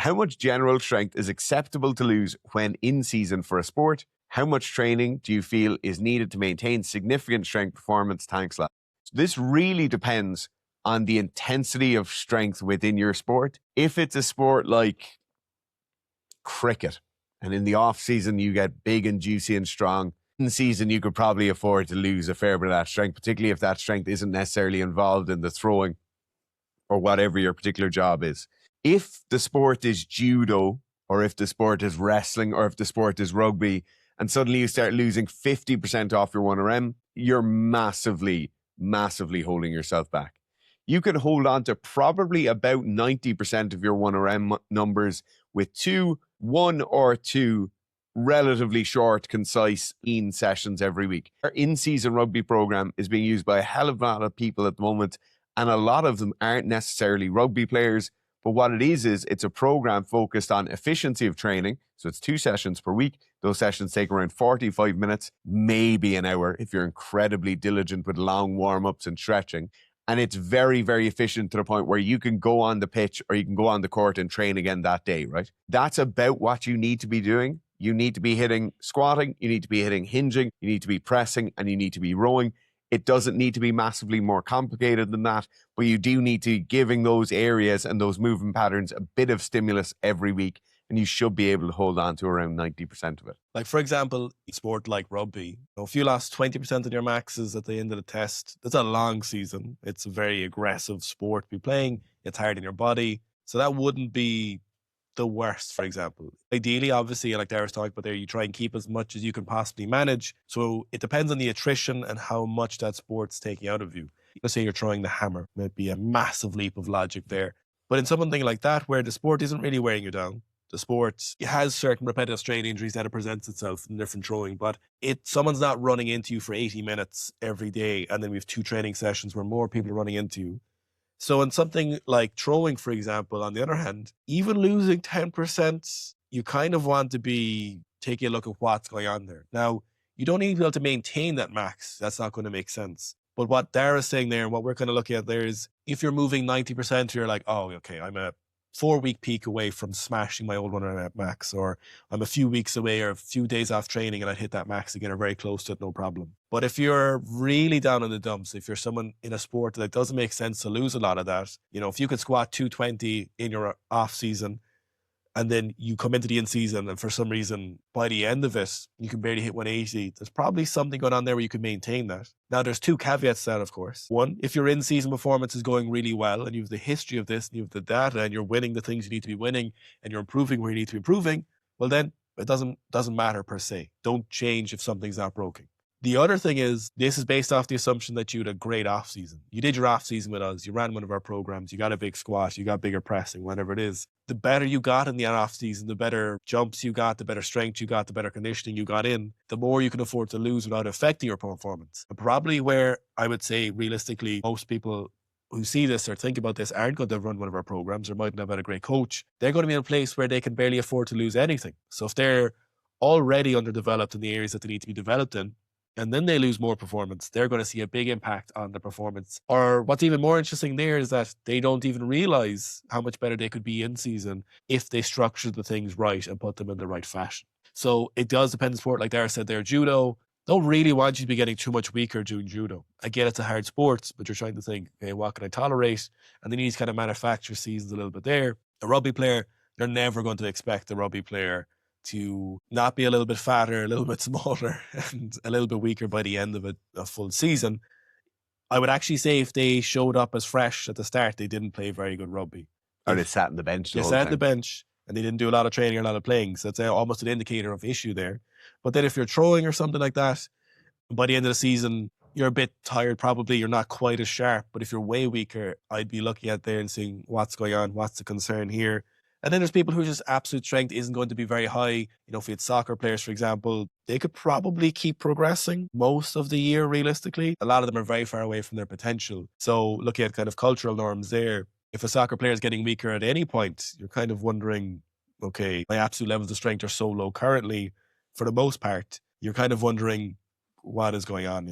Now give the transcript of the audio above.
How much general strength is acceptable to lose when in season for a sport? How much training do you feel is needed to maintain significant strength performance? Thanks, lad. This really depends on the intensity of strength within your sport. If it's a sport like cricket, and in the off season you get big and juicy and strong, in season you could probably afford to lose a fair bit of that strength, particularly if that strength isn't necessarily involved in the throwing or whatever your particular job is. If the sport is judo, or if the sport is wrestling, or if the sport is rugby, and suddenly you start losing 50% off your 1RM, you're massively, massively holding yourself back. You can hold on to probably about 90% of your 1RM numbers with one or two relatively short, concise, lean sessions every week. Our in-season rugby program is being used by a hell of a lot of people at the moment, and a lot of them aren't necessarily rugby players. But what it is it's a program focused on efficiency of training. So it's 2 sessions per week. Those sessions take around 45 minutes, maybe an hour if you're incredibly diligent with long warm-ups and stretching. And it's very, very efficient to the point where you can go on the pitch or you can go on the court and train again that day, right? That's about what you need to be doing. You need to be hitting squatting, you need to be hitting hinging, you need to be pressing, and you need to be rowing. It doesn't need to be massively more complicated than that, but you do need to be giving those areas and those movement patterns a bit of stimulus every week, and you should be able to hold on to around 90% of it. Like, for example, a sport like rugby, if you lost 20% of your maxes at the end of the test, that's a long season. It's a very aggressive sport to be playing. It's hard on your body. So that wouldn't be the worst, for example. Ideally, obviously, like Dara's talking about there, you try and keep as much as you can possibly manage. So it depends on the attrition and how much that sport's taking out of you. Let's say you're throwing the hammer, might be a massive leap of logic there. But in something like that, where the sport isn't really wearing you down, the sport has certain repetitive strain injuries that it presents itself in different throwing, but someone's not running into you for 80 minutes every day, and then we have 2 training sessions where more people are running into you. So in something like throwing, for example, on the other hand, even losing 10%, you kind of want to be taking a look at what's going on there. Now, you don't need to be able to maintain that max. That's not going to make sense. But what Dara's saying there and what we're kind of looking at there is if you're moving 90%, you're like, oh, okay, I'm a 4-week peak away from smashing my old 1RM max, or I'm a few weeks away or a few days off training and I hit that max again or very close to it, no problem. But if you're really down in the dumps, if you're someone in a sport that doesn't make sense to lose a lot of that, if you could squat 220 in your off season and then you come into the in-season and for some reason by the end of it, you can barely hit 180, there's probably something going on there where you can maintain that. Now, there's 2 caveats to that, of course. One, if your in-season performance is going really well and you have the history of this and you have the data and you're winning the things you need to be winning and you're improving where you need to be improving, well then it doesn't matter per se. Don't change if something's not broken. The other thing is, this is based off the assumption that you had a great off season. You did your off season with us. You ran one of our programs. You got a big squat. You got bigger pressing, whatever it is. The better you got in the off season, the better jumps you got, the better strength you got, the better conditioning you got in, the more you can afford to lose without affecting your performance. And probably where I would say realistically, most people who see this or think about this aren't going to run one of our programs or mightn't have had a great coach. They're going to be in a place where they can barely afford to lose anything. So if they're already underdeveloped in the areas that they need to be developed in, and then they lose more performance, they're going to see a big impact on their performance. Or what's even more interesting there is that they don't even realize how much better they could be in season if they structure the things right and put them in the right fashion. So it does depend on sport. Like Dara said there, judo, don't really want you to be getting too much weaker doing judo. Again, it's a hard sport, but you're trying to think, okay, what can I tolerate? And then you need to kind of manufacture seasons a little bit there. A rugby player, they're never going to expect the rugby player to not be a little bit fatter, a little bit smaller, and a little bit weaker by the end of a full season. I would actually say if they showed up as fresh at the start, they didn't play very good rugby. Or they sat on the bench. They sat on the bench and they didn't do a lot of training or a lot of playing. So that's almost an indicator of issue there. But then if you're throwing or something like that, by the end of the season, you're a bit tired probably, you're not quite as sharp. But if you're way weaker, I'd be looking at there and seeing what's going on, what's the concern here. And then there's people who just absolute strength isn't going to be very high. If we had soccer players, for example, they could probably keep progressing most of the year realistically. A lot of them are very far away from their potential. So looking at kind of cultural norms there, if a soccer player is getting weaker at any point, you're kind of wondering, okay, my absolute levels of strength are so low currently, for the most part, you're kind of wondering what is going on,